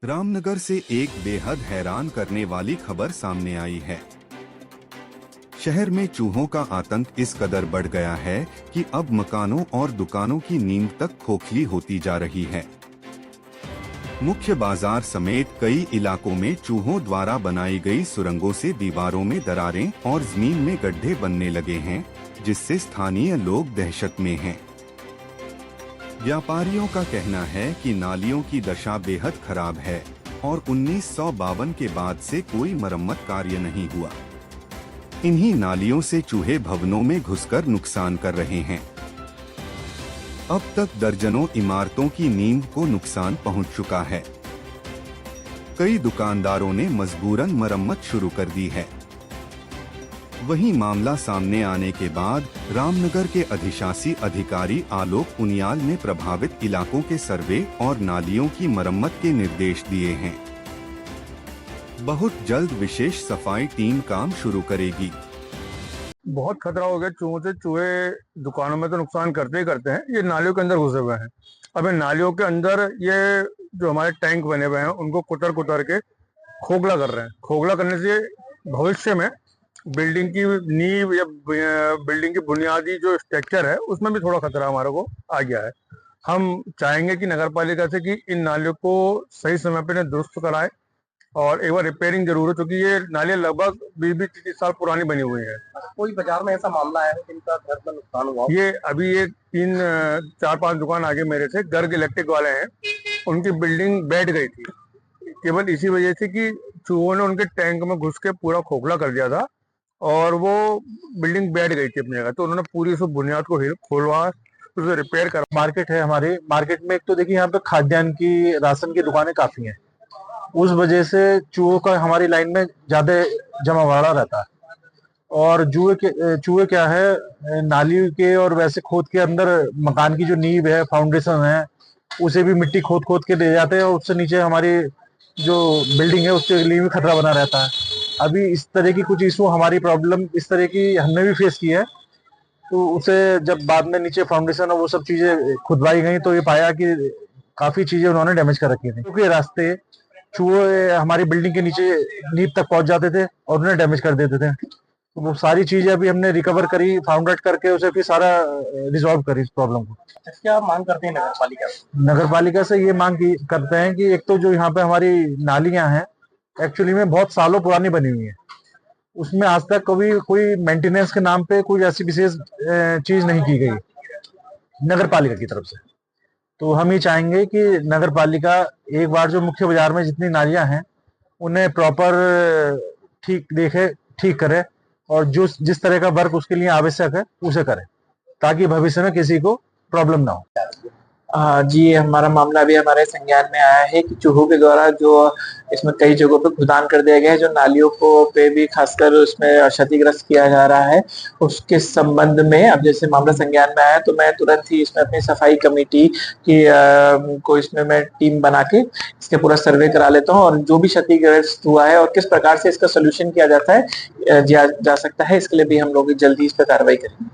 रामनगर से एक बेहद हैरान करने वाली खबर सामने आई है। शहर में चूहों का आतंक इस कदर बढ़ गया है कि अब मकानों और दुकानों की नींद तक खोखली होती जा रही है। मुख्य बाजार समेत कई इलाकों में चूहों द्वारा बनाई गई सुरंगों से दीवारों में दरारें और जमीन में गड्ढे बनने लगे हैं, जिससे स्थानीय लोग दहशत में हैं। व्यापारियों का कहना है कि नालियों की दशा बेहद खराब है और 1952 के बाद से कोई मरम्मत कार्य नहीं हुआ। इन्हीं नालियों से चूहे भवनों में घुसकर नुकसान कर रहे हैं। अब तक दर्जनों इमारतों की नींव को नुकसान पहुंच चुका है। कई दुकानदारों ने मजबूरन मरम्मत शुरू कर दी है। वहीं मामला सामने आने के बाद रामनगर के अधिशासी अधिकारी आलोक उनियाल ने प्रभावित इलाकों के सर्वे और नालियों की मरम्मत के निर्देश दिए हैं। बहुत जल्द विशेष सफाई टीम काम शुरू करेगी। बहुत खतरा हो गया चूहों से। चूहे दुकानों में तो नुकसान करते ही करते हैं, ये नालियों के अंदर घुसे हुए हैं। अब इन नालियों के अंदर ये जो हमारे टैंक बने हुए हैं उनको कुतर कुतर के खोखला कर रहे हैं। खोखला करने से भविष्य में बिल्डिंग की नींव या बिल्डिंग की बुनियादी जो स्ट्रक्चर है उसमें भी थोड़ा खतरा हमारे को आ गया है। हम चाहेंगे कि नगर पालिका से कि इन नालियों को सही समय पर दुरुस्त कराए और एक बार रिपेयरिंग जरूर हो, क्योंकि ये नालियां लगभग 20-30 साल पुरानी बनी हुई है। कोई बाजार में ऐसा मामला है जिनका घर में नुकसान हुआ? ये अभी ये 3-4-5 दुकान आगे मेरे से गर्ग इलेक्ट्रिक वाले हैं, उनकी बिल्डिंग बैठ गई थी केवल इसी वजह से कि चूहों ने उनके टैंक में घुस के पूरा खोखला कर दिया था और वो बिल्डिंग बैठ गई थी अपनी जगह। तो उन्होंने पूरी उस बुनियाद को खोलवा उसे रिपेयर कर। मार्केट है हमारे मार्केट में, एक तो देखिए यहाँ पे खाद्यान्न की, राशन की दुकानें काफी हैं। उस वजह से चूहों का हमारी लाइन में ज्यादा जमावड़ा रहता है। और चूहे क्या है, नाली के और वैसे खोद के अंदर मकान की जो नींव है, फाउंडेशन है, उसे भी मिट्टी खोद खोद के ले जाते हैं और उससे नीचे हमारी जो बिल्डिंग है उसके लिए भी खतरा बना रहता है। अभी इस तरह की कुछ इशू, हमारी प्रॉब्लम इस तरह की हमने भी फेस की है। तो उसे जब बाद में नीचे फाउंडेशन और वो सब चीजें खुदवाई गई तो ये पाया कि काफी चीजें उन्होंने डैमेज कर रखी थी, क्योंकि रास्ते चूहे हमारी बिल्डिंग के नीचे नींव तक पहुंच जाते थे और उन्हें डैमेज कर देते थे। तो वो सारी चीजें अभी हमने रिकवर करी, फाउंड आउट करके उसे फिर सारा रिजॉल्व करी इस प्रॉब्लम को। क्या मांग करते हैं नगर पालिका से? नगर पालिका से ये मांग करते हैं कि एक तो जो यहाँ पे हमारी नालियां हैं एक्चुअली में बहुत सालों पुरानी बनी हुई है, उसमें आज तक कभी कोई मेंटेनेंस के नाम पे कोई ऐसी विशेष चीज नहीं की गई नगर पालिका की तरफ से। तो हम ये चाहेंगे कि नगर पालिका एक बार जो मुख्य बाजार में जितनी नालियां हैं उन्हें प्रॉपर ठीक करे और जो जिस तरह का वर्क उसके लिए आवश्यक है उसे करे, ताकि भविष्य में किसी को प्रॉब्लम ना हो। जी, हमारा मामला अभी हमारे संज्ञान में आया है कि चूहों के द्वारा जो इसमें कई जगहों पे खुदान कर दिया गया है, जो नालियों को पे भी खासकर उसमें क्षतिग्रस्त किया जा रहा है। उसके संबंध में अब जैसे मामला संज्ञान में आया तो मैं तुरंत ही इसमें अपनी सफाई कमेटी की को इसमें मैं टीम बना के इसके पूरा सर्वे करा लेता हूँ और जो भी क्षतिग्रस्त हुआ है और किस प्रकार से इसका सोल्यूशन किया जाता है जा सकता है, इसके लिए भी हम लोग जल्दी इस पर कार्रवाई करेंगे।